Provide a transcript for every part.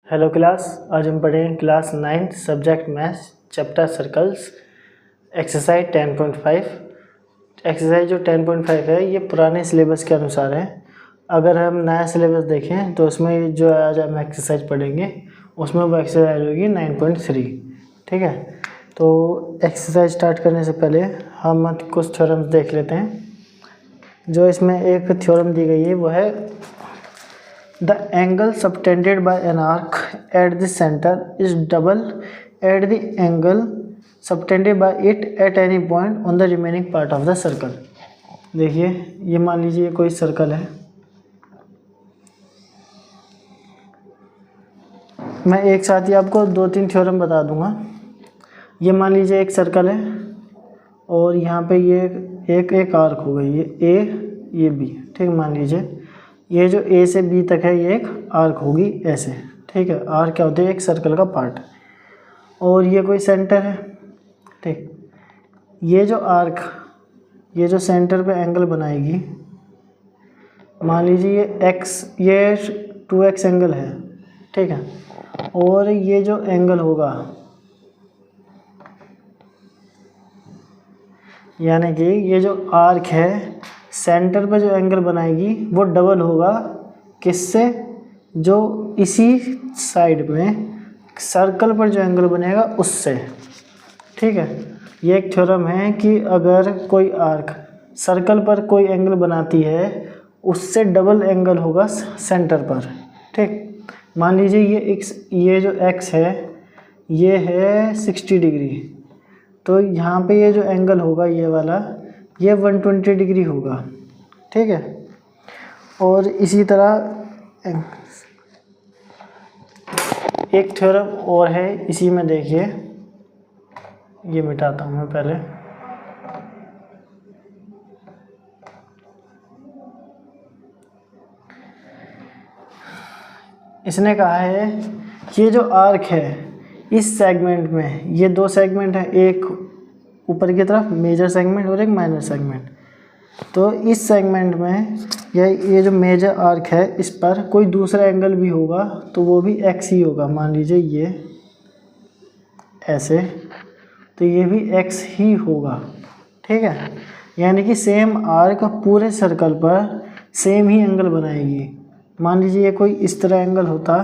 Hello class, आज हम पढ़ेंगे class 9 subject maths chapter circles exercise 10.5। Exercise जो 10.5 है ये पुराने सिलेबस के अनुसार है। अगर हम नया सिलेबस देखें तो उसमें जो आज हम एक्सरसाइज पढ़ेंगे उसमें वो एक्सरसाइज होगी 9.3। ठीक है, तो एक्सरसाइज स्टार्ट करने से पहले हम कुछ थ्योरम्स देख लेते हैं। जो इसमें एक थ्योरम दी गई है वो है The angle subtended by an arc at the center is double at the angle subtended by it at any point on the remaining part of the circle। देखिए, ये मान लीजिए कोई सर्कल है। मैं एक साथ ही आपको 2-3 थ्योरम बता दूंगा। ये मान लीजिए एक सर्कल है और यहाँ पे ये एक आर्क हो गई, ये ए ये बी। ठीक, मान लीजिए ये जो ए से बी तक है ये एक आर्क होगी ऐसे। ठीक है, आर्क क्या होता है? एक सर्कल का पार्ट। और ये कोई सेंटर है। ठीक, ये जो आर्क ये जो सेंटर पे एंगल बनाएगी, मान लीजिए ये 2x एंगल है। ठीक है, और ये जो एंगल होगा यानी कि ये जो आर्क है सेंटर पे जो एंगल बनाएगी वो डबल होगा किससे? जो इसी साइड में सर्कल पर जो एंगल बनेगा उससे। ठीक है, ये एक थ्योरम है कि अगर कोई आर्क सर्कल पर कोई एंगल बनाती है उससे डबल एंगल होगा सेंटर पर। ठीक, मान लीजिए ये जो x है ये है 60 डिग्री, तो यहाँ पे ये जो एंगल होगा ये वाला ये 120 डिग्री होगा। ठीक है, और इसी तरह एक थ्योरम और है इसी में। देखिए, ये मिटाता हूँ मैं पहले। इसने कहा है कि ये जो आर्क है इस सेगमेंट में, ये 2 सेगमेंट है, एक ऊपर की तरफ मेजर सेगमेंट और एक माइनर सेगमेंट। तो इस सेगमेंट में ये जो मेजर आर्क है इस पर कोई दूसरा एंगल भी होगा तो वो भी x ही होगा। मान लीजिए ये ऐसे, तो ये भी x ही होगा। ठीक है, यानी कि सेम आर्क पूरे सर्कल पर सेम ही एंगल बनाएगी। मान लीजिए ये कोई इस तरह एंगल होता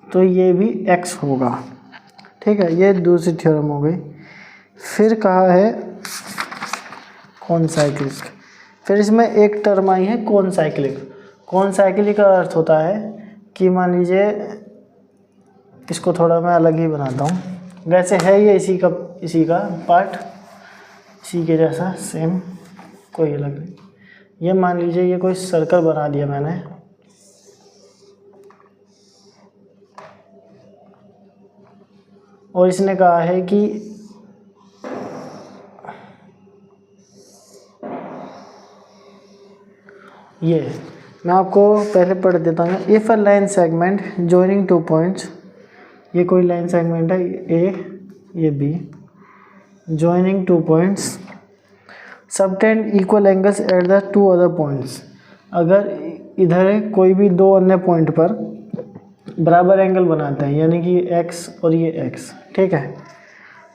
तो ये भी x होगा। ठीक है, ये दूसरी थ्योरम हो गई। फिर कहा है कॉनसाइक्लिक। फिर इसमें एक टर्म आई है कॉनसाइक्लिक। कॉनसाइक्लिक का अर्थ होता है कि मान लीजिए इसको थोड़ा मैं अलग ही बनाता हूँ। वैसे है ये इसी का पार्ट, इसी के जैसा सेम, कोई अलग नहीं। ये मान लीजिए ये कोई सर्कल बना दिया मैंने, और इसने कहा है कि ये मैं आपको पहले पढ़ देता हूँ। If a line segment joining 2 points, ये कोई लाइन सेगमेंट है ए ये B, joining 2 points subtend equal angles at the 2 other points. अगर इधर कोई भी 2 अन्य पॉइंट पर बराबर एंगल बनाते हैं, यानी कि x और ये x। ठीक है,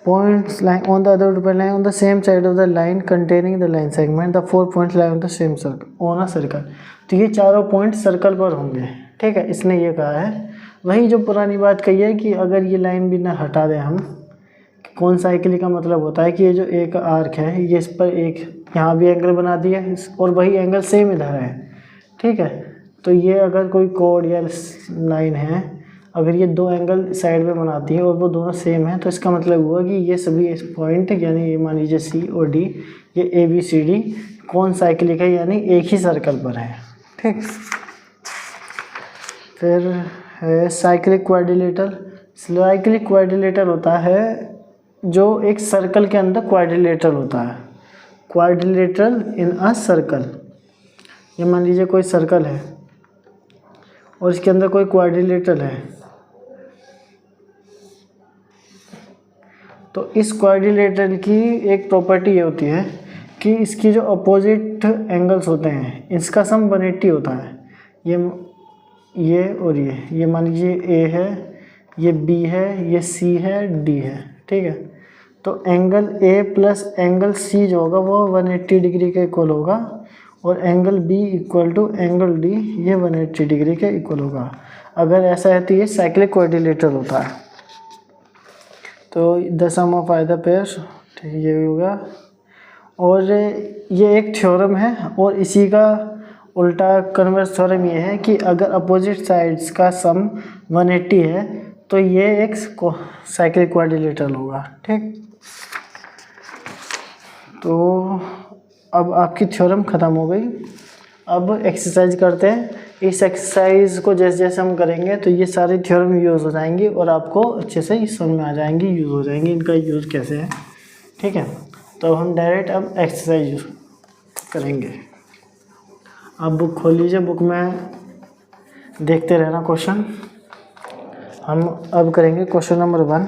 points line on the other line on the same side of the line containing the line segment the 4 points line on the same circle on a circle. तो ये चारों पॉइंट सर्कल पर होंगे। ठीक है, इसने ये कहा है, वही जो पुरानी बात कही है कि अगर ये लाइन भी ना हटा दें हम, कॉनसाइक्लिक का मतलब होता है कि ये जो एक आर्क है ये इस पर एक यहाँ भी एंगल बना दिया और वही एंगल सेम इधर है। ठीक है, तो ये अगर कोई कोड या लाइन है, अगर ये 2 एंगल साइड में बनाती है और वो दोनों सेम है, तो इसका मतलब हुआ कि ये सभी इस पॉइंट यानी ये मान लीजिए सी और डी, ये ए बी सी डी कॉनसाइक्लिक है, यानी एक ही सर्कल पर है। ठीक, फिर है साइक्लिक क्वाड्रिलेटरल। साइक्लिक क्वाड्रिलेटरल होता है जो एक सर्कल के अंदर क्वाड्रिलेटरल होता है, क्वाड्रिलेटरल इन अ सर्कल। ये मान लीजिए कोई सर्कल है और इसके अंदर कोई क्वाड्रिलेटरल है, तो इस क्वाड्रिलेटरल की एक प्रॉपर्टी ये होती है कि इसकी जो अपोजिट एंगल्स होते हैं इसका सम 180 होता है। ये ये और ये मान लीजिए ए है, ये बी है, ये सी है, डी है, ठीक है। तो angle A plus angle C जो होगा वो 180 डिग्री के इक्वल होगा, और angle B equal to angle D ये 180 डिग्री के इक्वल होगा। अगर ऐसा है तो ये साइक्लिक क्वाड्रिलेटरल होता है। तो the sum of either pair, ठीक है, ये होगा। और ये एक थ्योरम है, और इसी का उल्टा कन्वर्स थ्योरम ये है कि अगर अपोजिट साइड्स का सम 180 है तो ये एक साइक्लिक क्वाड्रिलेटरल होगा, ठीक। तो अब आपकी थ्योरम ख़त्म हो गई। अब एक्सरसाइज करते हैं। इस एक्सरसाइज को जैसे जैसे हम करेंगे तो ये सारी थ्योरम यूज़ हो जाएंगी और आपको अच्छे से समझ में आ जाएंगी, यूज़ हो जाएंगी, इनका यूज़ कैसे है, ठीक है। तो हम डायरेक्ट अब एक्सरसाइज करेंगे। आप बुक खोल लीजिए, बुक में देखते रहना क्वेश्चन। हम अब करेंगे क्वेश्चन नंबर 1।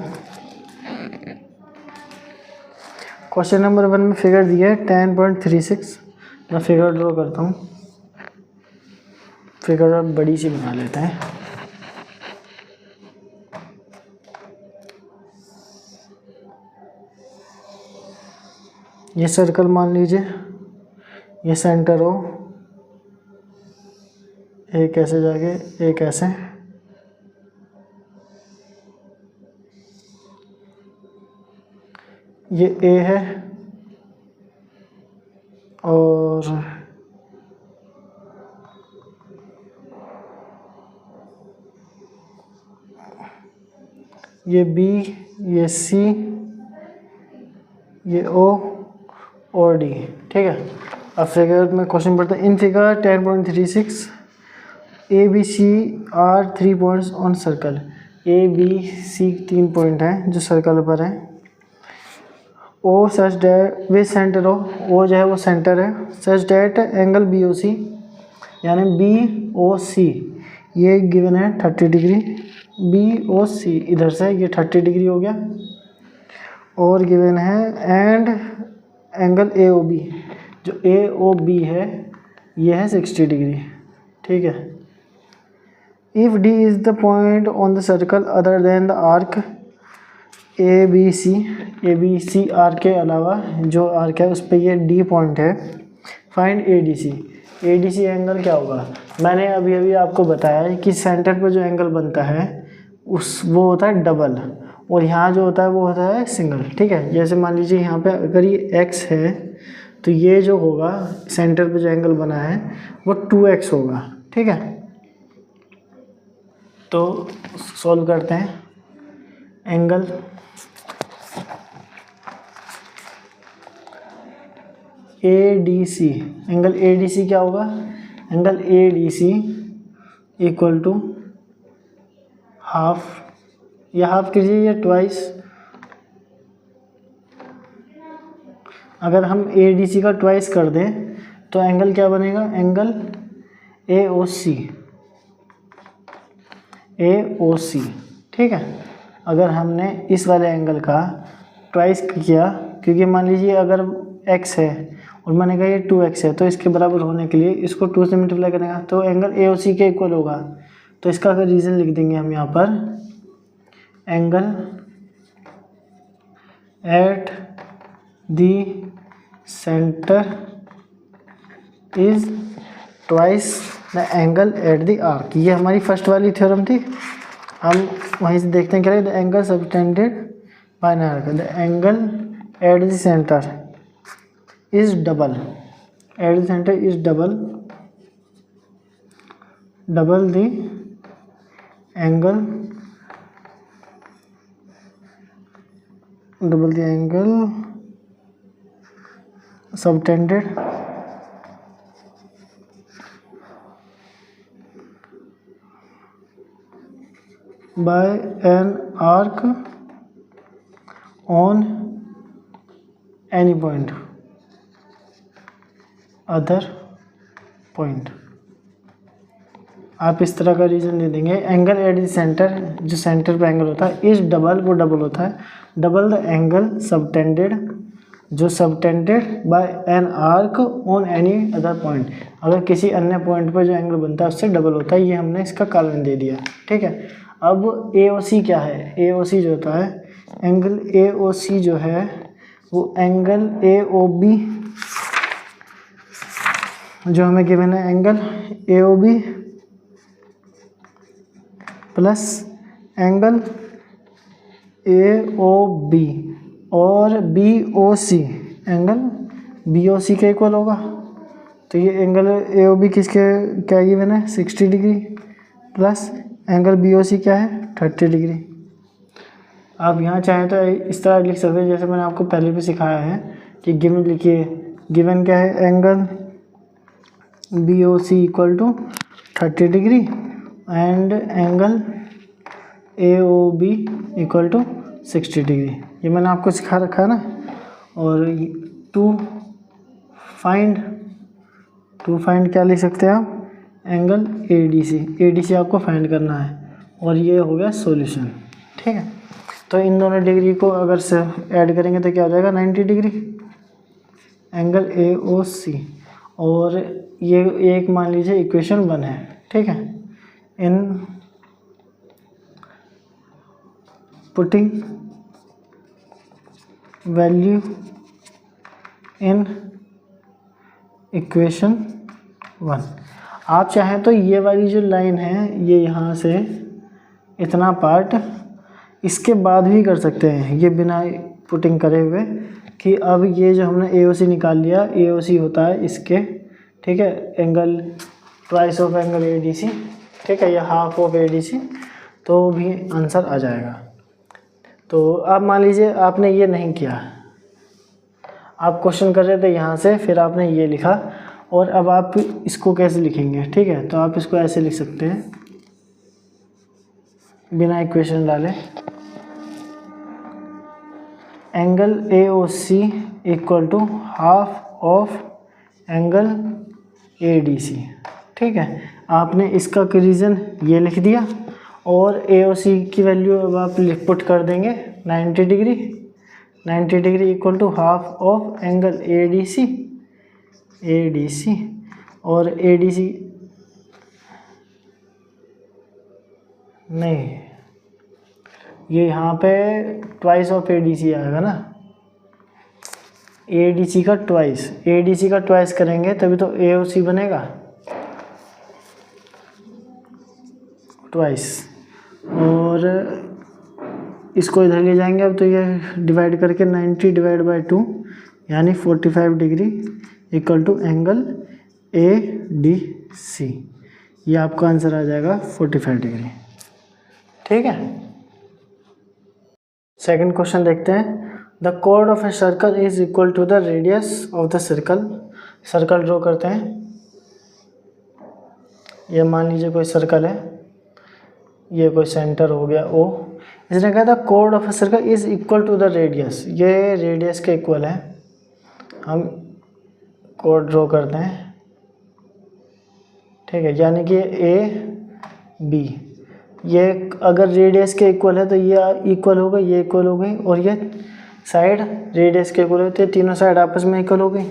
क्वेश्चन नंबर 1 में फिगर दिया है 10.36। मैं फिगर ड्रॉ करता हूँ, फिगर अब बड़ी सी बना लेते हैं। ये सर्कल मान लीजिए, ये सेंटर हो, एक ऐसे जाके एक ऐसे, ये ए है और ये बी, ये सी, ये ओ और डी, ठीक है। अब फिगर में क्वेश्चन पढ़ते हैं। In figure 10.36 A B C are 3 points on circle. A B C 3 point हैं जो सर्कल पर हैं। ओ such that way centre O जो है वो सेंटर है, such that angle B O C यानी बी ओ सी ये गिवन है 30 डिग्री। बी ओ सी इधर से ये 30 डिग्री हो गया, और गिवन है and angle A O B जो ए ओ बी है ये है 60 डिग्री, ठीक है। If D is the point on the circle other than the arc A B C arc के अलावा जो आर्क है उस पर ये डी पॉइंट है, find A D C angle क्या होगा। मैंने अभी अभी आपको बताया है कि सेंटर पर जो एंगल बनता है वो होता है डबल, और यहाँ जो होता है वो होता है सिंगल, ठीक है। जैसे मान लीजिए यहाँ पे अगर ये x है तो ये जो होगा सेंटर पे जो एंगल बना है वो 2x होगा, ठीक है। तो सॉल्व करते हैं। एंगल ADC, एंगल ADC क्या होगा, angle ADC equal to half, या हाफ कीजिए या ट्वाइस। अगर हम ADC का ट्वाइस कर दें तो एंगल क्या बनेगा, एंगल AOC, ठीक है। अगर हमने इस वाले एंगल का ट्वाइस किया, क्योंकि मान लीजिए अगर x है और मैंने कहा ये 2x है तो इसके बराबर होने के लिए इसको 2 से मल्टीप्लाई करेगा तो एंगल AOC के इक्वल होगा। तो इसका अगर रीज़न लिख देंगे हम यहाँ पर, angle at the centre is twice the angle at the arc. ये हमारी फर्स्ट वाली थ्योरम थी। हम वहीं से देखते हैं क्या the angle subtended by an arc, the angle at the centre is double, at the centre is double the angle, double the angle subtended by an arc on any point other point। आप इस तरह का reason दे देंगे। Angle at the centre, जो centre पे angle होता है, is double, वो डबल होता है, डबल द एंगल सबटेंडेड जो subtended by an arc on any other point, अगर किसी अन्य पॉइंट पर जो एंगल बनता है उससे डबल होता है। ये हमने इसका कारण दे दिया, ठीक है। अब ए ओ सी क्या है, ए ओ सी जो होता है एंगल ए ओ सी जो है वो एंगल ए ओ बी जो हमें गिवन है, angle A O B plus angle A O B और B O C, angle B O C के इक्वल होगा। तो ये एंगल ए ओ बी किसके क्या गिवन है 60 degree plus angle B O C क्या है 30 डिग्री। आप यहाँ चाहें तो इस तरह लिख सकते हैं जैसे मैंने आपको पहले भी सिखाया है कि गिवन लिखिए, गिवन क्या है angle B O C equal to 30 degree and angle A O B equal to 60 degree. ये मैंने आपको सिखा रखा है ना। और टू फाइंड क्या लिख सकते हैं आप, एंगल ए डी सी आपको फाइंड करना है और ये हो गया सॉल्यूशन, ठीक है। तो इन दोनों डिग्री को अगर से ऐड करेंगे तो क्या हो जाएगा 90 डिग्री एंगल ए ओ सी। और ये एक मान लीजिए इक्वेशन 1 है, ठीक है। In putting value in equation 1, आप चाहें तो ये वाली जो लाइन है ये यहाँ से इतना पार्ट इसके बाद भी कर सकते हैं, ये बिना पुटिंग करे हुए, कि अब ये जो हमने ए ओ सी निकाल लिया, ए ओ सी होता है इसके, ठीक है, angle twice of angle A D C, ठीक है, या half of A D C, तो भी आंसर आ जाएगा। तो अब मान लीजिए आपने ये नहीं किया, आप क्वेश्चन कर रहे थे यहाँ से, फिर आपने ये लिखा, और अब आप इसको कैसे लिखेंगे, ठीक है। तो आप इसको ऐसे लिख सकते हैं बिना इक्वेशन डाले, angle A O C equal to half of angle A D C, ठीक है। आपने इसका रीज़न ये लिख दिया और ए ओ सी की वैल्यू अब आप पुट कर देंगे 90 degree equal to half of angle A D C और ए डी सी नहीं, ये यहाँ पे twice of A D C आएगा ना, ए डी सी का ट्वाइस करेंगे तभी तो ए ओ सी बनेगा ट्वाइस। और इसको इधर ले जाएंगे अब, तो ये डिवाइड करके 90 डिवाइड बाई 2 यानी 45 degree equal to angle A D C, ये आपका आंसर आ जाएगा 45 डिग्री, ठीक है। सेकंड क्वेश्चन देखते हैं। द कोड of a circle is equal to the radius of the circle draw करते हैं। ये मान लीजिए कोई सर्कल है, ये कोई सेंटर हो गया ओ, इसने कहा था कोड of a circle is equal to the radius, ये रेडियस के इक्वल है। हम कोड ड्रॉ करते हैं, ठीक है, यानी कि ए बी, ये अगर रेडियस के इक्वल है तो ये इक्वल हो गई, ये इक्वल हो गई, और ये साइड रेडियस के इक्वल होते हैं, तीनों साइड आपस में इक्वल हो गई।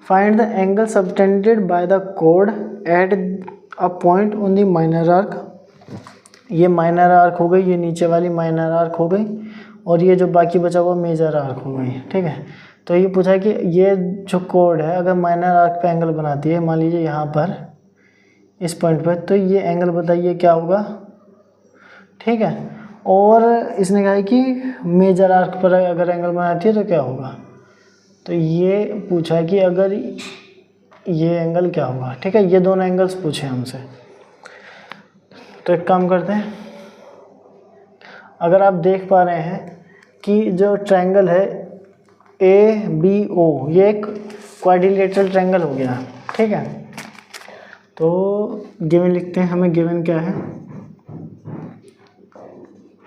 Find the angle subtended by the code eight a point on the minor arc, ये माइनर आर्क हो गई, ये नीचे वाली माइनर आर्क हो गई, और ये जो बाकी बचा हुआ मेजर आर्क हो गई, ठीक है। तो ये पूछा कि ये जो कोड है अगर माइनर आर्क पे एंगल बनाती है, मान लीजिए यहाँ पर इस पॉइंट पर, तो ये एंगल बताइए क्या होगा, ठीक है। और इसने कहा है कि मेजर आर्क पर अगर एंगल बनाती है तो क्या होगा, तो ये पूछा है कि अगर ये एंगल क्या होगा, ठीक है। ये दोनों एंगल्स पूछे हमसे। तो एक काम करते हैं, अगर आप देख पा रहे हैं कि जो ट्रायंगल है ए बी ओ, ये एक क्वाड्रिलेटरल ट्रायंगल हो गया, ठीक है। तो गिवन लिखते हैं, हमें गिवन क्या है,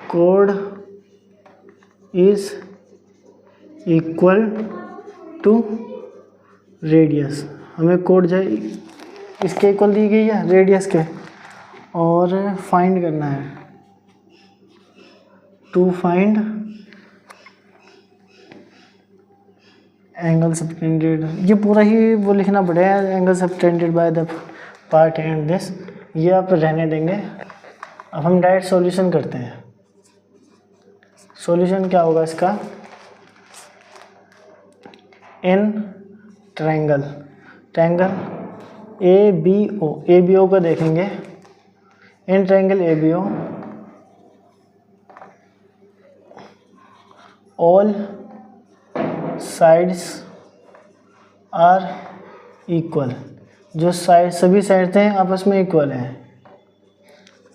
कोड इज इक्वल टू रेडियस, हमें कोड जो इसके इक्वल दी गई है रेडियस के, और फाइंड करना है, टू फाइंड एंगल सबटेंडेड, ये पूरा ही वो लिखना पड़ेगा, angle subtended by the part and this, ये आप रहने देंगे। अब हम डायरेक्ट सॉल्यूशन करते हैं। सॉल्यूशन क्या होगा इसका, इन ट्रायंगल ए बी ओ का देखेंगे, in triangle A B O all sides are equal, जो साइड सभी साइड हैं आपस में इक्वल हैं।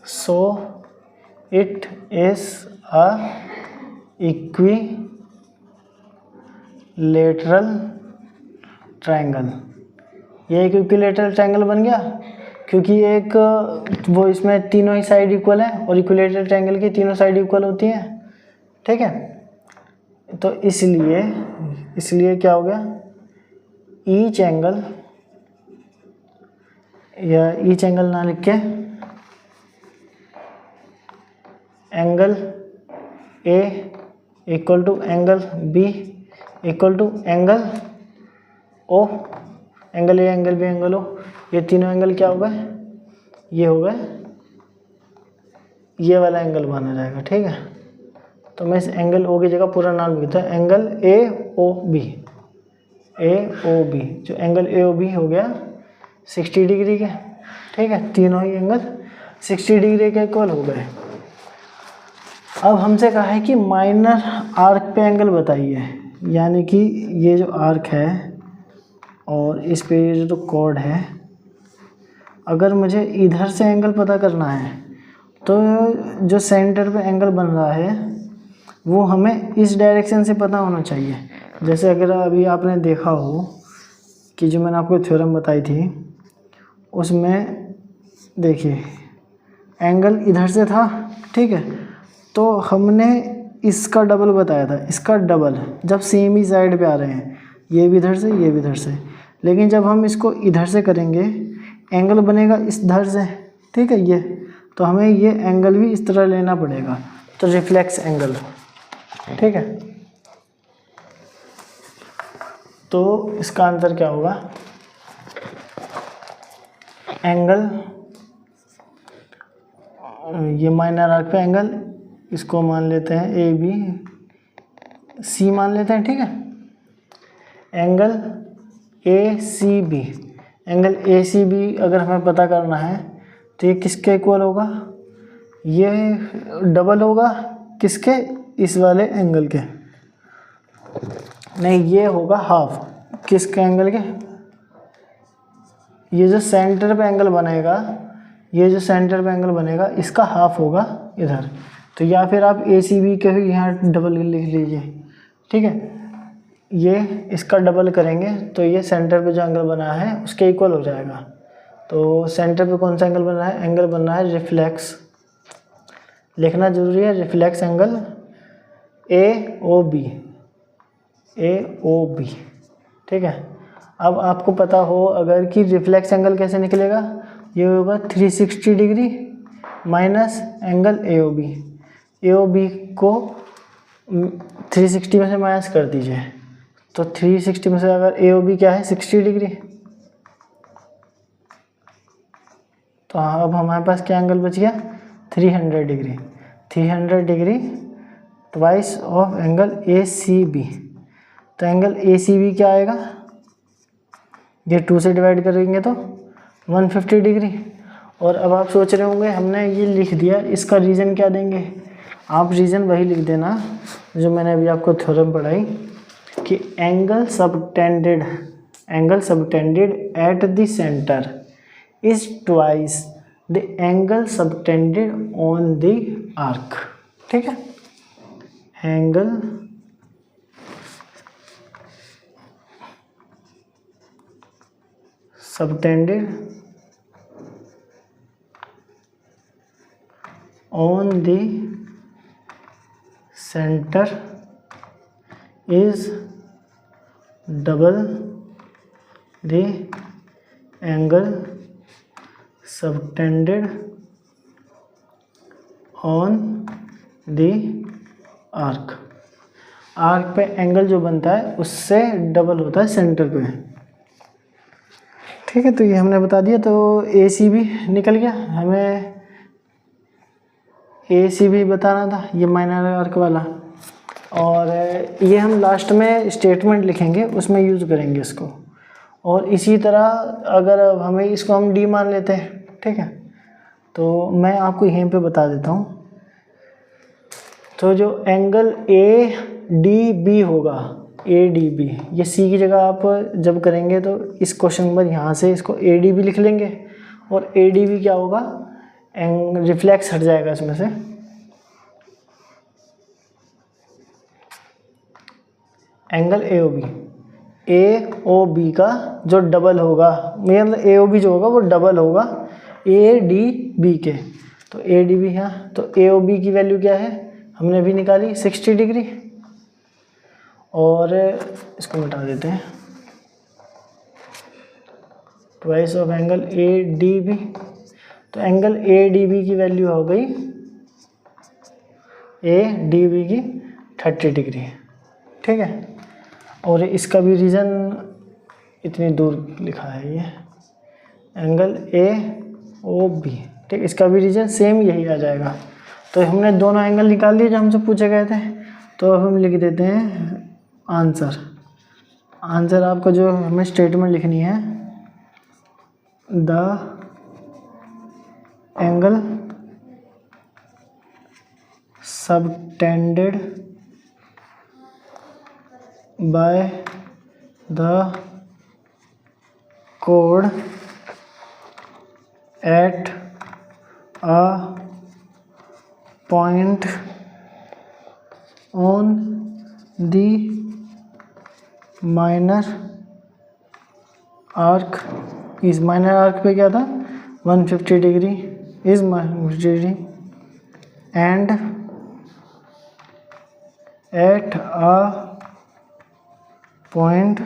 So it is a equilateral triangle. ये एक इक्विलेटरल ट्रायंगल बन गया क्योंकि एक वो इसमें तीनों ही साइड इक्वल है और इक्विलेटरल ट्रायंगल की तीनों साइड इक्वल होती हैं, ठीक है। तो इसलिए क्या हो गया, ईच एंगल, या ईच एंगल ना लिख के angle A equal to angle B equal to angle O, angle A angle B angle O, ये तीनों एंगल क्या हो गए, ये हो गए, ये वाला एंगल माना जाएगा, ठीक है। तो मैं इस एंगल ओ की जगह पूरा नाम लिखता हूँ, एंगल ए ओ बी, जो एंगल ए ओ बी हो गया 60 डिग्री के, ठीक है। तीनों ही एंगल 60 डिग्री के इक्वल हो गए। अब हमसे कहा है कि माइनर आर्क पे एंगल बताइए, यानी कि ये जो आर्क है और इस पे ये जो कॉर्ड है, अगर मुझे इधर से एंगल पता करना है तो जो सेंटर पे एंगल बन रहा है वो हमें इस डायरेक्शन से पता होना चाहिए। जैसे अगर अभी आपने देखा हो कि जो मैंने आपको थ्योरम बताई थी उसमें देखिए एंगल इधर से था, ठीक है। तो हमने इसका डबल बताया था, इसका डबल, जब सेम ही साइड पे आ रहे हैं, ये भी इधर से ये भी इधर से, लेकिन जब हम इसको इधर से करेंगे एंगल बनेगा इस इधर से, ठीक है। ये तो हमें ये एंगल भी इस तरह लेना पड़ेगा, तो रिफ्लेक्स एंगल, ठीक है। तो इसका आंसर क्या होगा, एंगल, ये माइनर आर्क पे एंगल, इसको मान लेते हैं ए बी सी मान लेते हैं, ठीक है। Angle A C B, angle A C B अगर हमें पता करना है तो ये किसके इक्वल होगा, ये डबल होगा किसके, इस वाले एंगल के, नहीं ये होगा हाफ किसके एंगल के, ये जो सेंटर पे एंगल बनेगा, ये जो सेंटर पे एंगल बनेगा इसका हाफ होगा इधर। तो या फिर आप ए सी बी के भी यहाँ डबल लिख लीजिए, ठीक है। ये इसका डबल करेंगे तो ये सेंटर पे जो एंगल बना है उसके इक्वल हो जाएगा। तो सेंटर पे कौन सा एंगल बन रहा है, एंगल बन रहा है रिफ्लेक्स, लिखना जरूरी है, reflex angle A O B, ठीक है। अब आपको पता हो अगर कि रिफ्लेक्स एंगल कैसे निकलेगा, ये होगा 360 degree minus angle A O B को 360 में से माइनस कर दीजिए, तो 360 में से अगर ए ओ बी क्या है 60 डिग्री, तो अब हमारे पास क्या एंगल बच गया 300 degree, 300 degree twice of angle A C B. तो एंगल ए सी बी क्या आएगा, ये 2 से डिवाइड करेंगे तो 150 डिग्री। और अब आप सोच रहे होंगे हमने ये लिख दिया, इसका रीज़न क्या देंगे, आप रीज़न वही लिख देना जो मैंने अभी आपको थ्योरम पढ़ाई कि angle subtended at the centre is twice the angle subtended on the arc, ठीक है। Angle subtended on the center is double the angle subtended on the arc। Arc पे एंगल जो बनता है उससे डबल होता है सेंटर पे। ठीक है, तो ये हमने बता दिया। तो ए सी भी निकल गया, हमें ए सी भी बताना था, ये माइनर आर्क वाला। और ये हम लास्ट में स्टेटमेंट लिखेंगे, उसमें यूज़ करेंगे इसको। और इसी तरह अगर हमें इसको हम डी मान लेते हैं, ठीक है, तो मैं आपको यहीं पे बता देता हूँ। तो जो एंगल ए डी बी होगा, ए डी बी, ये सी की जगह आप जब करेंगे तो इस क्वेश्चन नंबर यहाँ से इसको ए डी बी लिख लेंगे। और ए डी बी क्या होगा, रिफ्लेक्स हट जाएगा इसमें से, angle A O B. A O B का जो डबल होगा, मतलब ए ओ बी जो होगा वो डबल होगा ए डी बी के। तो ए डी बी है, तो ए ओ बी की वैल्यू क्या है, हमने भी निकाली 60 डिग्री। और इसको मिटा देते हैं, twice of angle A D B. तो एंगल ए डी बी की वैल्यू हो गई ए डी बी की 30 डिग्री। ठीक है, और इसका भी रीज़न इतनी दूर लिखा है, ये एंगल ए ओ बी। ठीक, इसका भी रीज़न सेम यही आ जाएगा। तो हमने दोनों एंगल निकाल लिए जो हमसे पूछे गए थे। तो अब हम लिख देते हैं आंसर। आंसर आपका जो हमें स्टेटमेंट लिखनी है, the angle subtended by the chord at a point on the minor arc is, minor arc पे क्या था 150 degree is 150 degree and at a point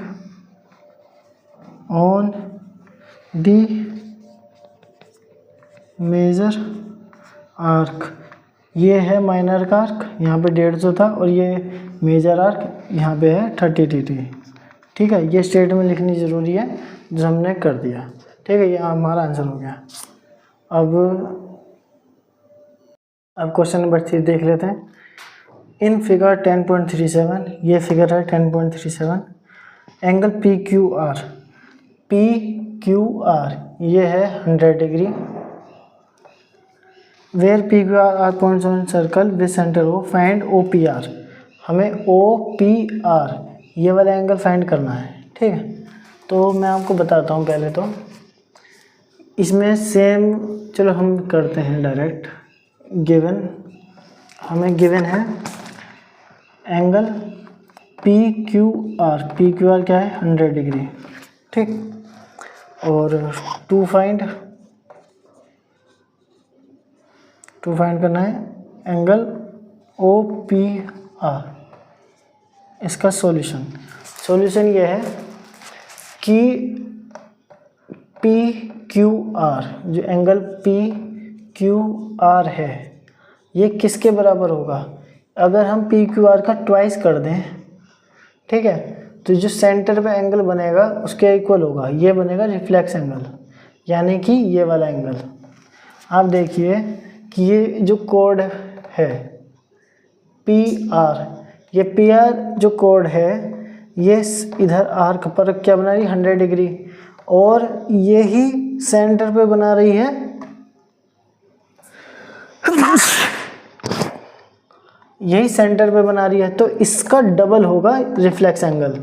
on the major arc। ये है माइनर का आर्क, यहाँ पे 150 था, और ये मेजर आर्क यहाँ पे है 30 डिग्री। ठीक है, ये स्टेटमेंट लिखनी ज़रूरी है जो हमने कर दिया। ठीक है, ये हमारा आंसर हो गया। अब क्वेश्चन नंबर 3 देख लेते हैं। इन फिगर 10.37, ये फिगर है 10.37, angle P Q R, P Q R ये है 100 degree. Where P Q R are points on circle with centre O, find O P R. हमें ओ पी आर ये वाला एंगल फाइंड करना है। ठीक है, तो मैं आपको बताता हूँ। पहले तो इसमें सेम, चलो हम करते हैं डायरेक्ट। गिवन, हमें गिवन है angle P Q R, P Q are क्या है 100 डिग्री। ठीक, और टू फाइंड करना है एंगल ओ पी आर। इसका सॉल्यूशन ये है कि पी क्यू आर, जो एंगल पी क्यू आर है, ये किसके बराबर होगा। अगर हम पी क्यू आर का ट्वाइस कर दें, ठीक है, तो जो सेंटर पे एंगल बनेगा उसके इक्वल होगा, ये बनेगा रिफ्लेक्स एंगल, यानी कि ये वाला एंगल। आप देखिए कि ये जो कोड है पी आर, ये पी आर जो कोड है ये इधर आर्क पर क्या बना रही है 100 डिग्री, और यही सेंटर पे बना रही है यही सेंटर पे बना रही है, तो इसका डबल होगा रिफ्लेक्स एंगल।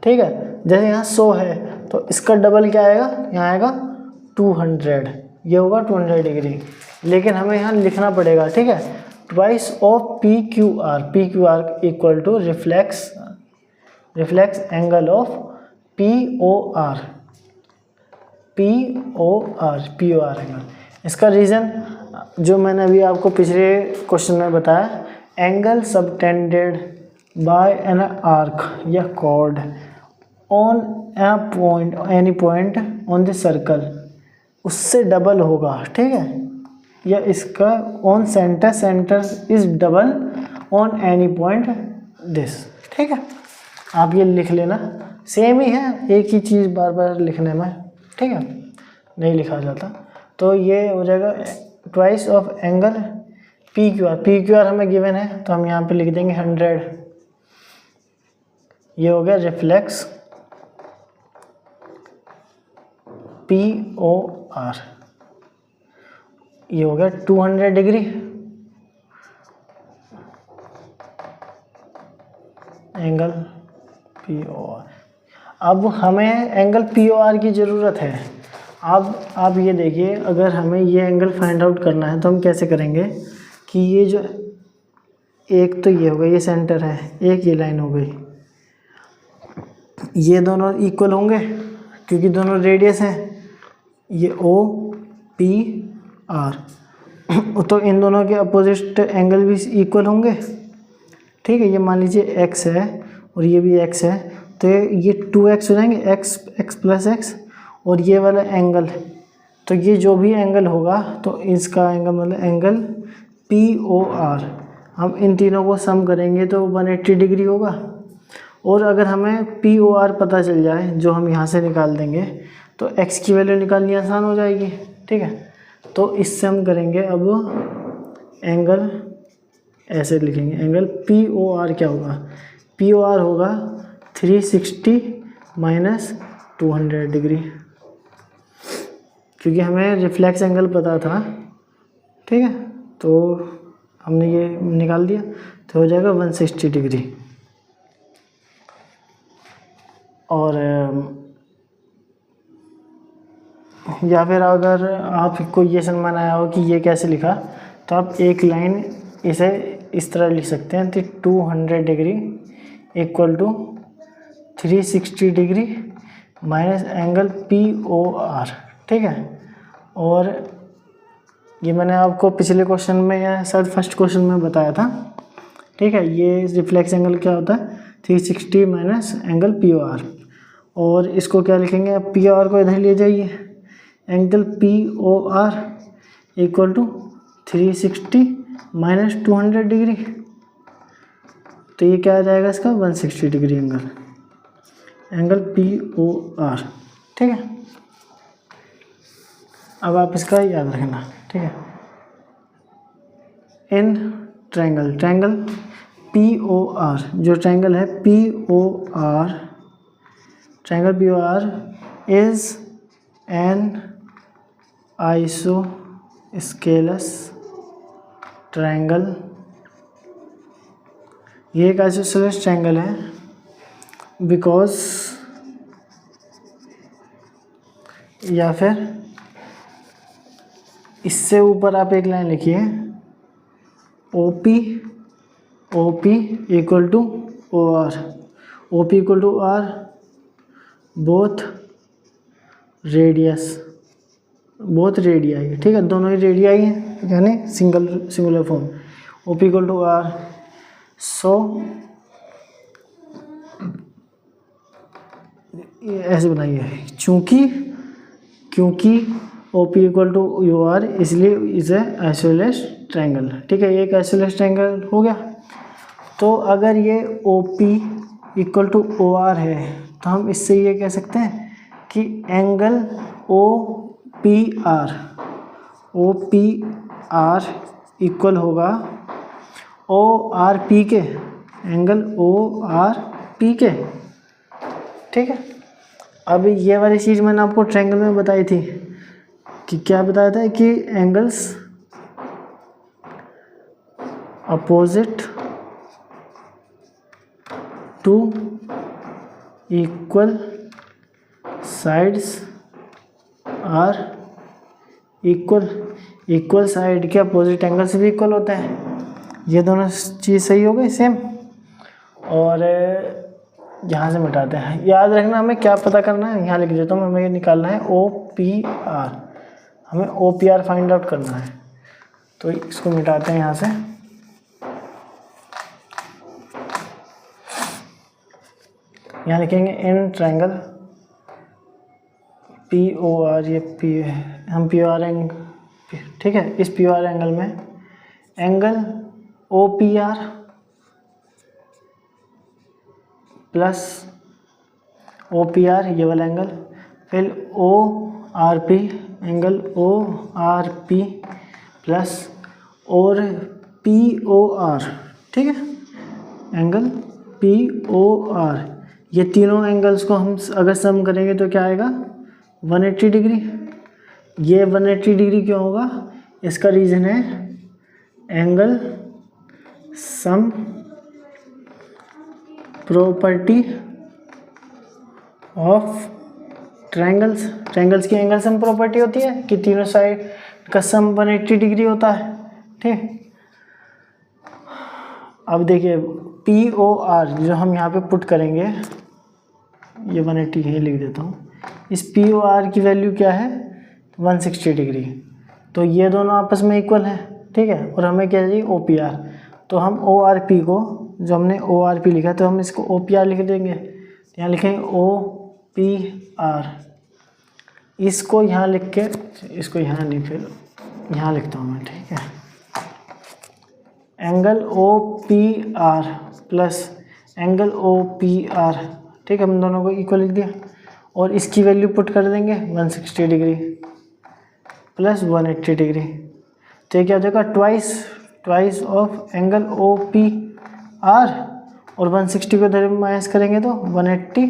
ठीक है, जैसे यहाँ 100 है तो इसका डबल क्या आएगा, यहाँ आएगा 200, ये होगा 200 डिग्री। लेकिन हमें यहाँ लिखना पड़ेगा, ठीक है, twice of P Q R equal to reflex angle of P O R angle. इसका रीज़न जो मैंने अभी आपको पिछले क्वेश्चन में बताया, angle subtended by an arc या chord on a point, any point on the circle, उससे डबल होगा। ठीक है, या इसका on centre is double on any point this. ठीक है, आप ये लिख लेना, सेम ही है, एक ही चीज़ बार बार लिखने में, ठीक है, नहीं लिखा जाता। तो ये हो जाएगा twice of angle P Q R. P Q are हमें गिवन है तो हम यहाँ पे लिख देंगे 100। ये हो गया रिफ्लेक्स पी ओ आर, ये हो गया 200 degree angle P O R. अब हमें एंगल पी ओ आर की ज़रूरत है। अब आप ये देखिए, अगर हमें ये एंगल फाइंड आउट करना है तो हम कैसे करेंगे कि ये जो एक तो ये हो गया, ये सेंटर है, एक ये लाइन हो गई, ये दोनों इक्वल होंगे क्योंकि दोनों रेडियस हैं, ये ओ पी आर, तो इन दोनों के अपोजिट एंगल भी इक्वल होंगे, ठीक है। ये मान लीजिए एक्स है और ये भी एक्स है, तो ये 2x हो जाएंगे, एक्स प्लस एक्स, और ये वाला एंगल, तो ये जो भी एंगल होगा तो इसका एंगल मतलब एंगल पी ओ आर, हम इन तीनों को सम करेंगे तो 180 डिग्री होगा। और अगर हमें पी ओ आर पता चल जाए, जो हम यहाँ से निकाल देंगे, तो x की वैल्यू निकालनी आसान हो जाएगी, ठीक है। तो इससे हम करेंगे अब एंगल, ऐसे लिखेंगे एंगल पी ओ आर क्या होगा, पी ओ आर होगा 360 माइनस 200 डिग्री, क्योंकि हमें रिफ्लेक्स एंगल पता था, ठीक है, तो हमने ये निकाल दिया, तो हो जाएगा 160 डिग्री। और या फिर अगर आपको ये समझ आया हो कि ये कैसे लिखा, तो आप एक लाइन इसे इस तरह लिख सकते हैं कि 200 degree equal to 360 degree minus angle P O R, ठीक है। और ये मैंने आपको पिछले क्वेश्चन में या शायद फर्स्ट क्वेश्चन में बताया था, ठीक है। ये रिफ्लेक्स एंगल क्या होता है, 360 minus angle P O R, और इसको क्या लिखेंगे, आप पी ओ आर को इधर ले जाइए, angle P O R equal to 360 minus 200 degree, तो ये क्या आ जाएगा इसका 160 degree angle P O R, ठीक है। अब आप इसका याद रखना, ठीक है। In triangle P O R, जो ट्रायंगल है P O R, triangle P O R is an isosceles triangle, ये एक आइसोस्केलस ट्रायंगल है बिकॉज, या फिर इससे ऊपर आप एक लाइन लिखिए, O P equal to O R, O P equal to R, both radii, ठीक है, दोनों ही रेडियाई हैं, यानी singular form, O P equal to R. So ऐसे बनाइए, क्योंकि O P equal to U R, इसलिए इज ए आइसोसेलेस ट्रायंगल, ठीक है। ये एक आइसोसेलेस ट्रायंगल हो गया। तो अगर ये O P equal to O R है, तो हम इससे ये कह सकते हैं कि angle O P R equal होगा ओ आर पी के, एंगल ओ आर पी के, ठीक है। अब ये वाली चीज़ मैंने आपको ट्रायंगल में बताई थी कि क्या बताया था कि angles opposite to equal sides are equal side के अपोजिट एंगल से भी इक्वल होते हैं। ये दोनों चीज़ सही हो गई सेम। और यहाँ से मिटाते हैं, याद रखना हमें क्या पता करना है, यहाँ लिख देता हूँ, हमें ये निकालना है ओ पी आर, हमें O P R find out करना है। तो इसको मिटाते हैं यहाँ से, यहाँ लिखेंगे in triangle P O R, ये पी है, हम पी ओ आर एंगल, ठीक है, इस पी ओ आर एंगल में angle O P R plus O P R ये वाला एंगल, फिर O R P angle O R P plus और पी ओ आर, ठीक है, एंगल पी ओ आर। ये तीनों एंगल्स को हम अगर सम करेंगे तो क्या आएगा 180 डिग्री। ये 180 डिग्री क्यों होगा, इसका रीज़न है angle sum property of triangles. Triangles की एंगल सम प्रॉपर्टी होती है कि तीनों साइड का सम 180 डिग्री होता है, ठीक। अब देखिए पी ओ आर जो हम यहाँ पे पुट करेंगे, ये 180 ही लिख देता हूँ। इस पी ओ आर की वैल्यू क्या है 160 डिग्री, तो ये दोनों आपस में इक्वल है, ठीक है। और हमें क्या चाहिए ओ पी आर, तो हम ओ आर पी को, जो हमने ओ आर पी लिखा तो हम इसको ओ पी आर लिख देंगे। यहाँ लिखेंगे ओ पी आर, इसको यहाँ लिख के, इसको यहाँ नहीं फिर यहाँ लिखता हूँ मैं, ठीक है। Angle O P R plus angle O P R, ठीक है, हम दोनों को इक्वल लिख दिया। और इसकी वैल्यू पुट कर देंगे 160 डिग्री प्लस 180 डिग्री, तो ये क्या हो जाएगा twice of angle O P R, और 160 को इधर माइनस करेंगे तो 180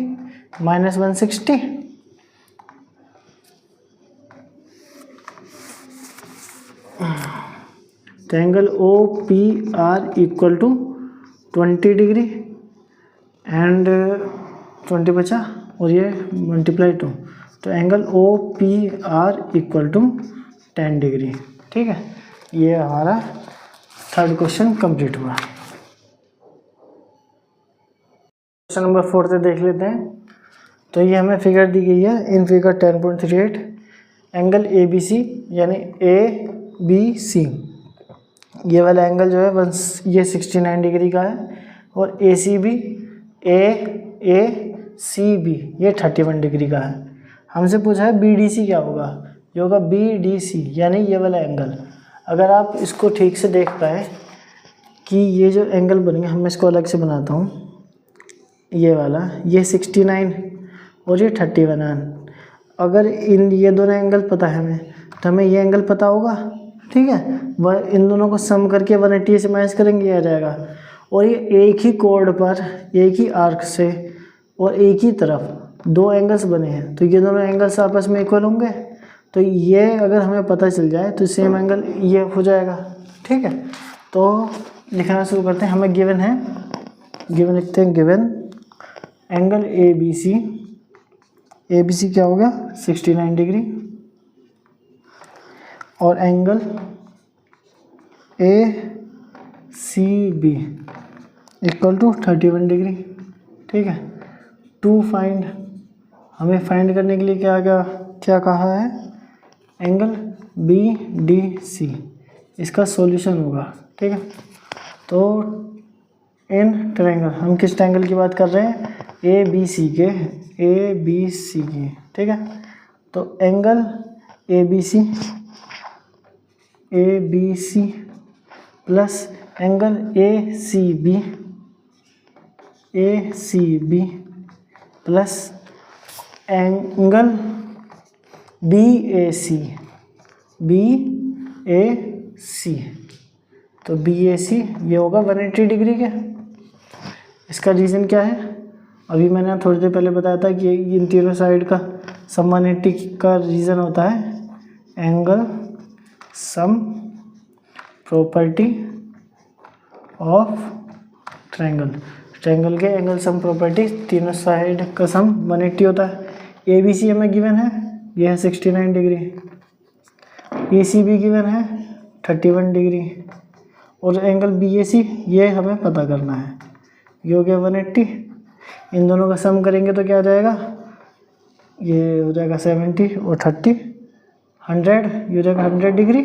माइनस 160, तो angle O P R equal to 20 degree and 20 बचा और ये मल्टीप्लाई 2, तो angle O P R equal to 10 degree, ठीक है। ये हमारा थर्ड क्वेश्चन कंप्लीट हुआ। क्वेश्चन नंबर 4 से देख लेते हैं। तो ये हमें फिगर दी गई है in figure 10.38, angle A B C यानी ए बी सी, ये वाला एंगल जो है ये 69 डिग्री का है, और ए सी बी ये 31 डिग्री का है। हमसे पूछा है बी डी सी क्या होगा, ये होगा बी डी सी यानी ये वाला एंगल। अगर आप इसको ठीक से देख पाए कि ये जो एंगल बनेंगे, मैं इसको अलग से बनाता हूँ, ये वाला ये 69 और ये 31। अगर ये दोनों एंगल पता है हमें, तो हमें ये एंगल पता होगा, ठीक है। वह इन दोनों को सम करके 180 से माइनस करेंगे, ये आ जाएगा। और ये एक ही कोड पर एक ही आर्क से और एक ही तरफ दो एंगल्स बने हैं, तो ये दोनों एंगल्स आपस में इक्वल होंगे। तो ये अगर हमें पता चल जाए तो सेम एंगल ये हो जाएगा, ठीक है। तो लिखना शुरू करते हैं। हमें गिवन है, गिवन लिखते हैं, given angle A B C क्या हो गया 69 डिग्री, और angle A C B equal to 31 degree, ठीक है। टू फाइंड, हमें फाइंड करने के लिए क्या कहा है, एंगल बी डी सी, इसका सॉल्यूशन होगा, ठीक है। तो इन ट्रायंगल, हम किस ट्रायंगल की बात कर रहे हैं, ए बी सी की, ठीक है। तो angle A B C plus angle A C B plus angle B A C, तो बी ए सी ये होगा 180 डिग्री के। इसका रीज़न क्या है, अभी मैंने थोड़ी देर पहले बताया था कि इन तीनों साइड का सम 180 का रीज़न होता है angle sum property of triangle के एंगल सम प्रॉपर्टी, तीनों साइड का सम 180 होता है। ए बी सी हमें गिवन है, ये है 69 degree, A C B given है 31 डिग्री, और एंगल बी ए सी ये हमें पता करना है, ये हो गया 180। इन दोनों का सम करेंगे तो क्या आ जाएगा, ये हो जाएगा 70 और 30 100, ये हो जाएगा 100 degree,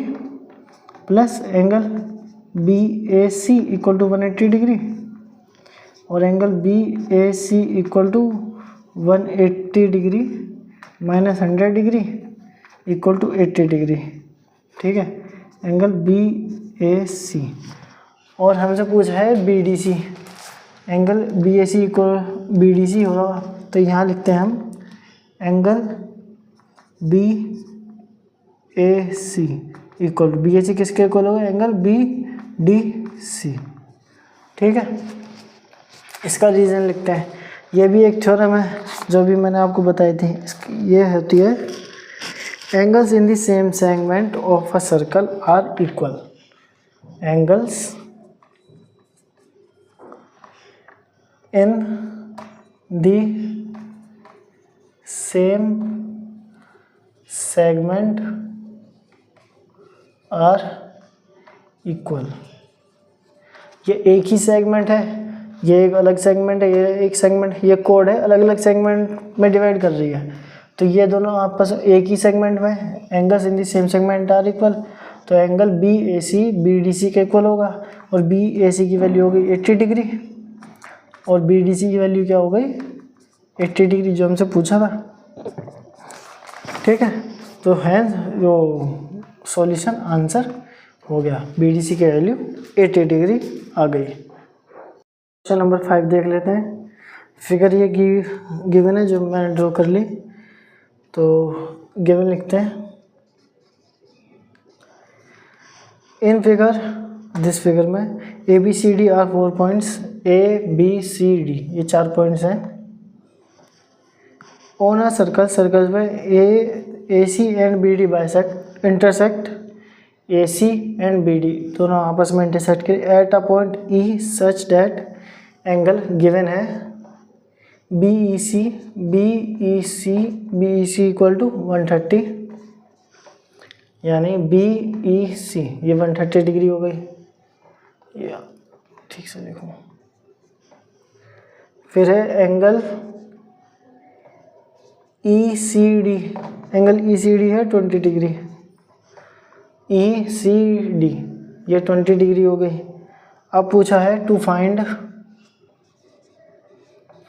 plus angle B A C equal to 180 degree, और angle B A C equal to 180 degree minus 100 degree equal to 80 degree, ठीक है। एंगल बी ए सी, और हमसे पूछा है B D C, angle B A C equal B D C होगा, तो यहाँ लिखते हैं हम angle B A C equal B A C किसके इक्वल होगा, एंगल बी डी सी। ठीक है, इसका रीज़न लिखते हैं। ये भी एक थ्योरम है जो भी मैंने आपको बताई थी। ये होती है angles in the same segment of a circle are equal. Angles in the same segment are equal. ये एक ही सेगमेंट है, ये एक अलग सेगमेंट है, ये एक सेगमेंट, ये कोड है, अलग अलग सेगमेंट में डिवाइड कर रही है। तो ये दोनों आपस में एक ही सेगमेंट में, angles in the same segment are equal. तो angle B A C B D C के इक्वल होगा, और बी ए सी की वैल्यू हो गई 80 डिग्री और बी डी सी की वैल्यू क्या हो गई 80 डिग्री, जो हमसे पूछा था। ठीक है, तो है जो सॉल्यूशन आंसर हो गया, बी डी सी की वैल्यू 80 डिग्री आ गई। क्वेश्चन नंबर 5 देख लेते हैं। फिगर ये गिवन है जो मैंने ड्रॉ कर ली, तो गिवन लिखते हैं। इन फिगर दिस फिगर में A B C D are 4 points, A B C D ये 4 पॉइंट्स हैं। ऑन अ सर्कल में A C and B D bisect intersect, A C and B D दोनों आपस में intersect करें at a point E such that angle given है B E C equal to 130, यानी B E सी ये 130 degree हो गई। या ठीक से देखो, फिर है angle E C D, angle E C D है 20 डिग्री, ई सी डी ये 20 डिग्री हो गई। अब पूछा है टू फाइंड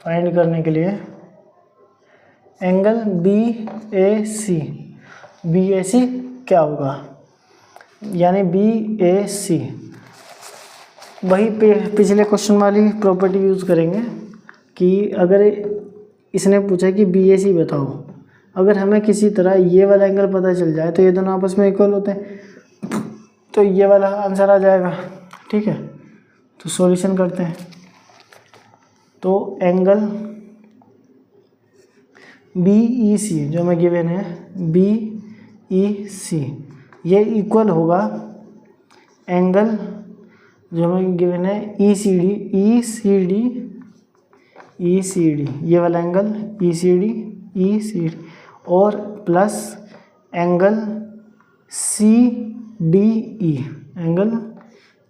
करने के लिए एंगल बी ए सी क्या होगा, यानी बी ए सी वही पिछले क्वेश्चन वाली प्रॉपर्टी यूज़ करेंगे कि अगर इसने पूछा कि बी ए सी बताओ, अगर हमें किसी तरह ये वाला एंगल पता चल जाए तो ये दोनों आपस में इक्वल होते हैं, तो ये वाला आंसर आ जाएगा। ठीक है, तो सॉल्यूशन करते हैं। तो एंगल बी ई सी जो हमें गिवन है बी ई सी ये इक्वल होगा एंगल जो हमें गिवन है ई सी डी ये वाला एंगल ई सी डी और plus angle C D E, angle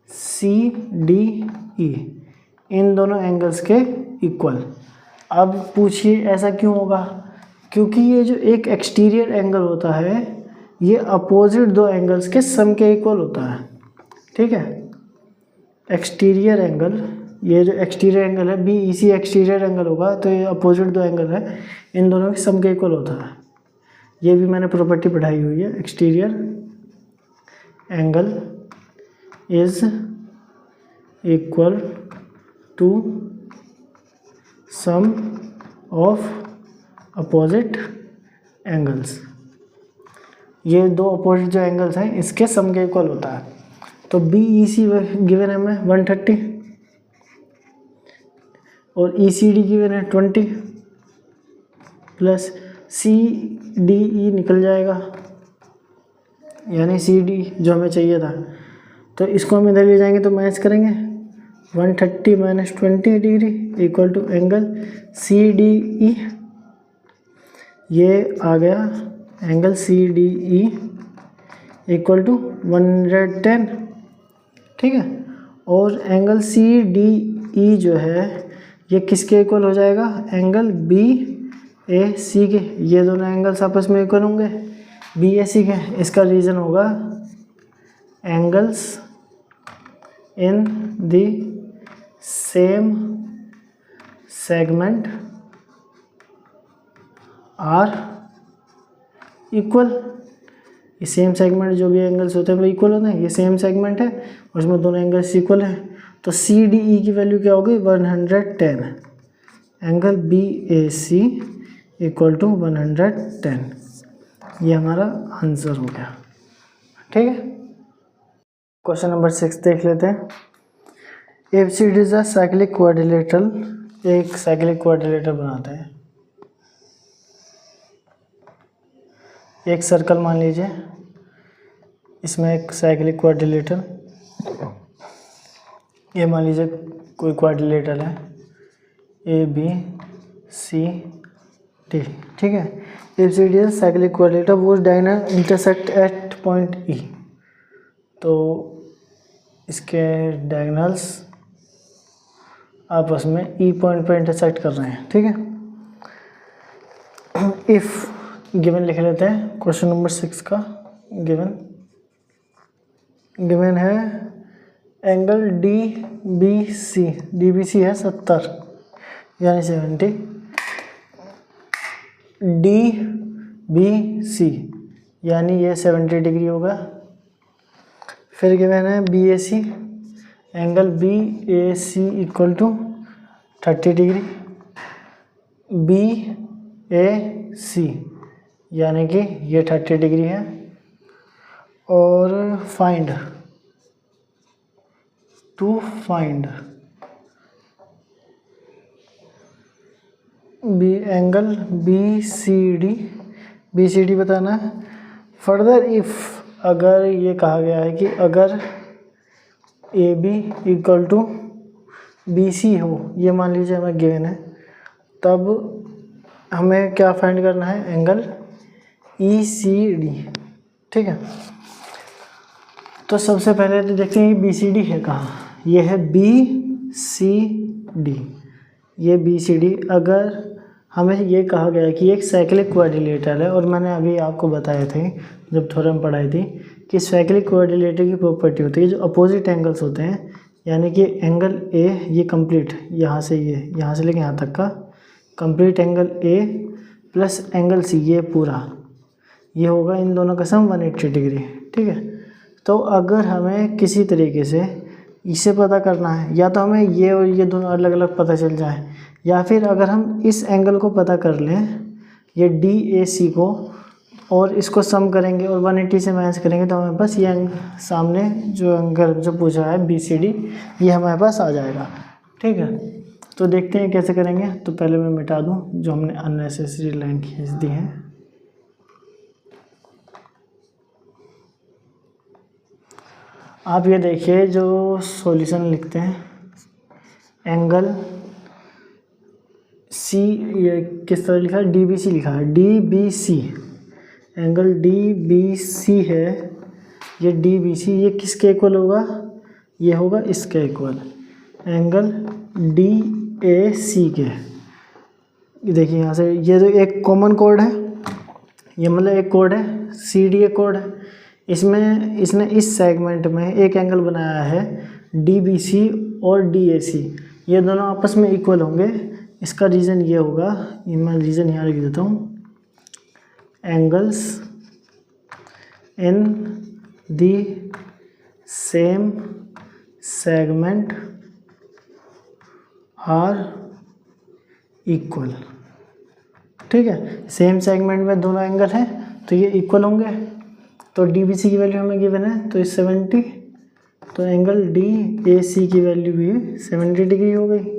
C D E इन दोनों एंगल्स के इक्वल। अब पूछिए ऐसा क्यों होगा, क्योंकि ये जो एक एक्सटीरियर एंगल होता है ये अपोजिट दो एंगल्स के सम के इक्वल होता है। ठीक है, एक्सटीरियर एंगल, ये जो एक्सटीरियर एंगल है बी ई सी एक्सटीरियर एंगल होगा, तो ये अपोजिट दो एंगल है इन दोनों के सम के इक्वल होता है। ये भी मैंने प्रॉपर्टी पढ़ाई हुई है, exterior angle is equal to sum of opposite angles. ये दो अपोजिट जो एंगल्स हैं इसके सम के इक्वल होता है। तो बी ई सी गिवन है हमें 130 और ई सी डी गिवन है 20 प्लस सी डी ई निकल जाएगा, यानी सी डी जो हमें चाहिए था। तो इसको हम इधर ले जाएंगे तो मैच करेंगे 130 minus 20 degree equal to angle C D E, ये आ गया angle C D E equal to 110। ठीक है, और एंगल सी डी ई जो है ये किसके इक्वल हो जाएगा, एंगल बी ए सी के। ये दोनों एंगल्स आपस में इक्वल होंगे बी ए सी के। इसका रीज़न होगा angles in the same segment are equal. ये सेम सेगमेंट जो भी एंगल्स होते हैं वो इक्वल होते हैं, ये सेम सेगमेंट है और इसमें दोनों एंगल्स इक्वल हैं, तो सी डी ई की वैल्यू क्या होगी 110, angle B A C equal to 110। ये हमारा आंसर हो गया। ठीक है, क्वेश्चन नंबर 6 देख लेते हैं। एबीसीड इज अ साइक्लिक क्वाड्रिलेटरल, एक साइक्लिक क्वाड्रिलेटर बनाते हैं। एक सर्कल मान लीजिए, इसमें एक साइक्लिक क्वाड्रिलेटर, ये मान लीजिए कोई क्वाड्रिलेटर है ए बी सी डी। ठीक है, एबीसीडी इज साइक्लिक क्वाड्रिलेटर वो diagonal intersect at point E. तो इसके डायगोनल्स आपस में ई पॉइंट पर इंटरसेक्ट कर रहे हैं। ठीक है, इफ़ गिवन लिख लेते हैं क्वेश्चन नंबर 6 का। गिवन है एंगल डी बी सी है 70 यानी 70, डी बी सी यानी ये 70 डिग्री होगा। फिर गिवन है B A C, angle B A C equal to 30 degree, B A C यानी कि ये 30 डिग्री है। और find B angle B C D बताना है। फर्दर इफ़ अगर ये कहा गया है कि अगर A B equal to B C हो, ये मान लीजिए हमें गिवन है, तब हमें क्या फाइंड करना है, एंगल ई सी डी। ठीक है, तो सबसे पहले तो देखते हैं बी सी डी है कहाँ, ये है बी सी डी, ये बी सी डी। अगर हमें ये कहा गया है कि एक साइक्लिक क्वाड्रिलेटर है, और मैंने अभी आपको बताए थे जब थ्योरम पढ़ाई थी कि साइक्लिक क्वाड्रिलेटर की प्रॉपर्टी होती है जो अपोजिट एंगल्स होते हैं, यानी कि एंगल ए ये कंप्लीट यहाँ से लेके यहाँ तक का complete angle A plus angle C ये पूरा, ये होगा इन दोनों का सम 180 डिग्री। ठीक है, तो अगर हमें किसी तरीके से इसे पता करना है, या तो हमें ये और ये दोनों अलग अलग पता चल जाए, या फिर अगर हम इस एंगल को पता कर लें, ये डी ए सी को, और इसको सम करेंगे और 180 से माइनस करेंगे, तो हमें पास ये सामने जो एंगल जो पूछा है बी सी डी, ये हमारे पास आ जाएगा। ठीक है, तो देखते हैं कैसे करेंगे। तो पहले मैं मिटा दूं जो हमने अननेसेसरी लाइन खींच दी है। आप ये देखिए जो सॉल्यूशन लिखते हैं, एंगल सी ये किस तरह लिखा है, डी बी सी लिखा है, D B C, angle D B C है, ये डी बी सी ये किसके इक्वल होगा, ये होगा इसके इक्वल, एंगल डी ए सी के। देखिए यहाँ से ये जो एक कॉमन कोड है, ये मतलब एक कोड है, सी डी एक कोड है, इसमें इसने इस सेगमेंट में एक एंगल बनाया है डी बी सी और डी ए सी, ये दोनों आपस में इक्वल होंगे। इसका रीज़न ये होगा, मैं रीज़न यहाँ लिख देता हूँ, angles in the same segment are equal. ठीक है, सेम सेगमेंट में दोनों एंगल हैं तो ये इक्वल होंगे। तो डी बी सी की वैल्यू हमें गिवन है, तो 70, तो एंगल डी ए सी की वैल्यू भी 70 डिग्री हो गई।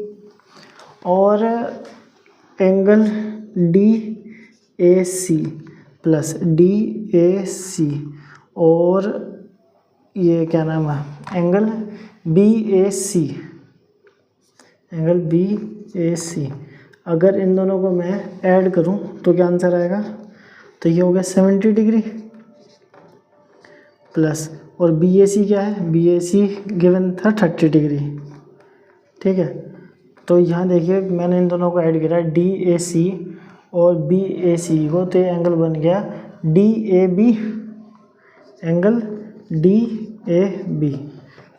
और angle D A C plus D A C और ये क्या नाम है, angle B A C, angle B A C, अगर इन दोनों को मैं ऐड करूं तो क्या आंसर आएगा, तो ये हो गया 70 डिग्री प्लस, और बी ए सी क्या है, बी ए सी गिवन था 30 डिग्री। ठीक है, तो यहाँ देखिए मैंने इन दोनों को ऐड किया डी ए सी और बी ए सी को, तो ये एंगल बन गया D A B, angle D A B,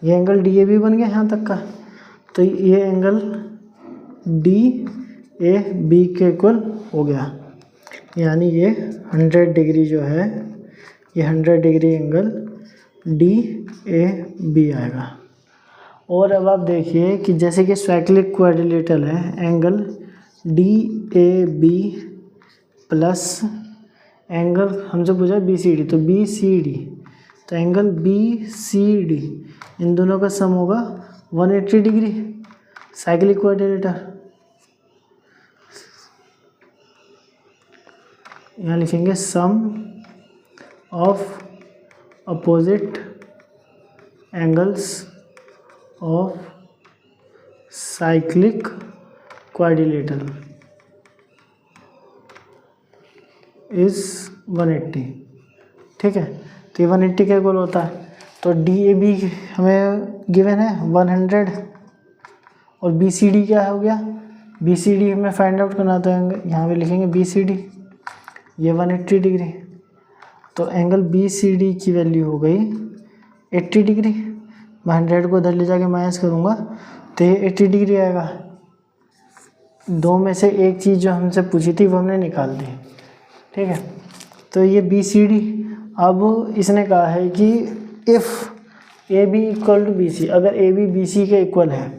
ये एंगल डी ए बी बन गया यहाँ तक का। तो ये एंगल डी ए बी के इक्वल हो गया, यानी ये 100 डिग्री जो है, ये 100 degree angle D A B आएगा। और अब आप देखिए कि जैसे कि साइक्लिक क्वाड्रिलेटरल है, एंगल DAB प्लस एंगल हमसे पूछा BCD, तो BCD, तो एंगल BCD इन दोनों का सम होगा 180 डिग्री। साइक्लिक क्वाड्रिलेटरल यहाँ लिखेंगे sum of opposite angles of cyclic quadrilateral is 180। ठीक है, तो ये 180 का इक्वल होता है। तो DAB हमें गिवन है 100 और BCD क्या हो गया, BCD हमें फाइंड आउट करना, तो यहाँ पे लिखेंगे BCD, ये 180 डिग्री। तो एंगल BCD की वैल्यू हो गई 80 डिग्री। मैं 100 को इधर ले जाके माइनस करूँगा तो ये 80 डिग्री आएगा। दो में से एक चीज़ जो हमसे पूछी थी वो हमने निकाल दी। ठीक है, तो ये BCD, अब इसने कहा है कि if AB equal to BC, अगर AB BC के इक्वल है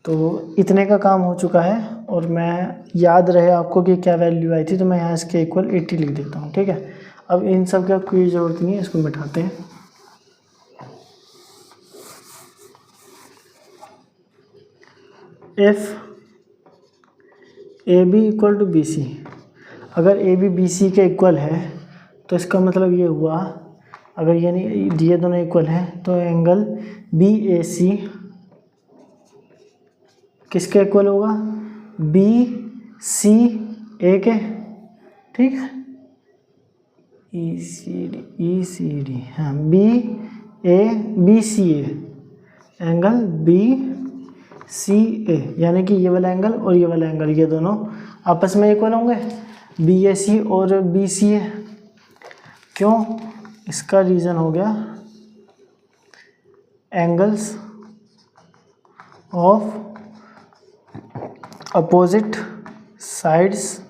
तो इतने का काम हो चुका है। और मैं याद रहे आपको कि क्या वैल्यू आई थी, तो मैं यहाँ इसके इक्वल 80 लिख देता हूँ। ठीक है, अब इन सब का कोई ज़रूरत नहीं है, इसको मिटाते हैं। If AB equal to BC, अगर AB BC के इक्वल है तो इसका मतलब ये हुआ, अगर ये दोनों इक्वल हैं तो एंगल BAC किसके इक्वल होगा, BCA के। ठीक है, ECD हाँ, BCA एंगल BCA, यानी कि ये वाला एंगल और ये वाला एंगल, ये दोनों आपस में इक्वल होंगे, BAC और BCA। क्यों, इसका रीज़न हो गया angles of opposite sides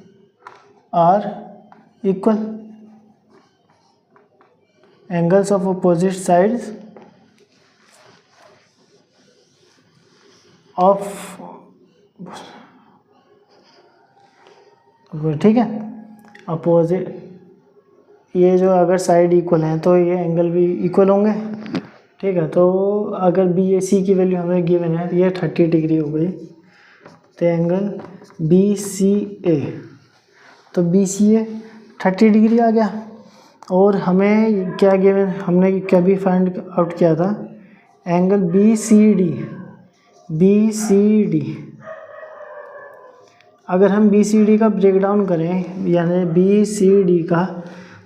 are equal. Angles of opposite sides of, ठीक है, अपोजिट, ये जो अगर साइड इक्वल हैं तो ये एंगल भी इक्वल होंगे। ठीक है, तो अगर BAC की वैल्यू हमें गिवन है, ये 30 डिग्री हो गई, तो एंगल BCA, तो BCA 30 डिग्री आ गया। और हमें क्या गिवन, हमने क्या भी फाइंड आउट किया था, एंगल BCD। अगर हम BCD का ब्रेक डाउन करें, यानी BCD का,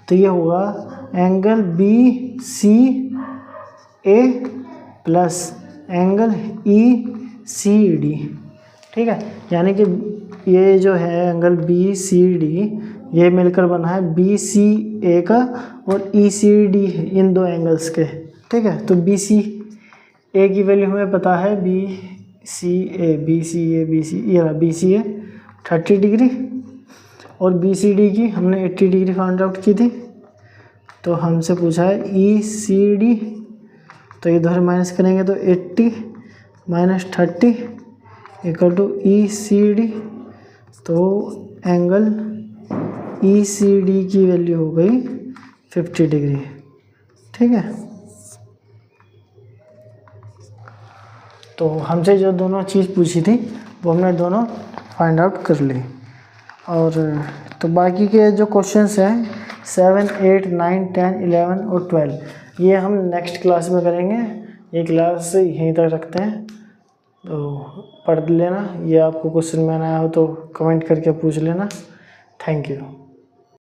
तो ये होगा angle BCA plus angle ECD। ठीक है, यानी कि ये जो है एंगल BCD, ये मिलकर बना है BCA का और ECD इन दो एंगल्स के। ठीक है, तो BCA की वैल्यू हमें पता है, BCA 30 डिग्री और BCD की हमने 80 डिग्री फाइंड आउट की थी। तो हमसे पूछा है ECD, तो इधर माइनस करेंगे तो 80 माइनस 30 इक्वल टू ECD। तो एंगल ECD की वैल्यू हो गई 50 डिग्री। ठीक है, तो हमसे जो दोनों चीज़ पूछी थी वो हमने दोनों फाइंड आउट कर ली। और तो बाकी के जो क्वेश्चंस हैं 7, 8, 9, 10, 11 और 12, ये हम नेक्स्ट क्लास में करेंगे। ये क्लास यहीं तक रखते हैं, तो पढ़ लेना। ये आपको क्वेश्चन में आया हो तो कमेंट करके पूछ लेना। Thank you.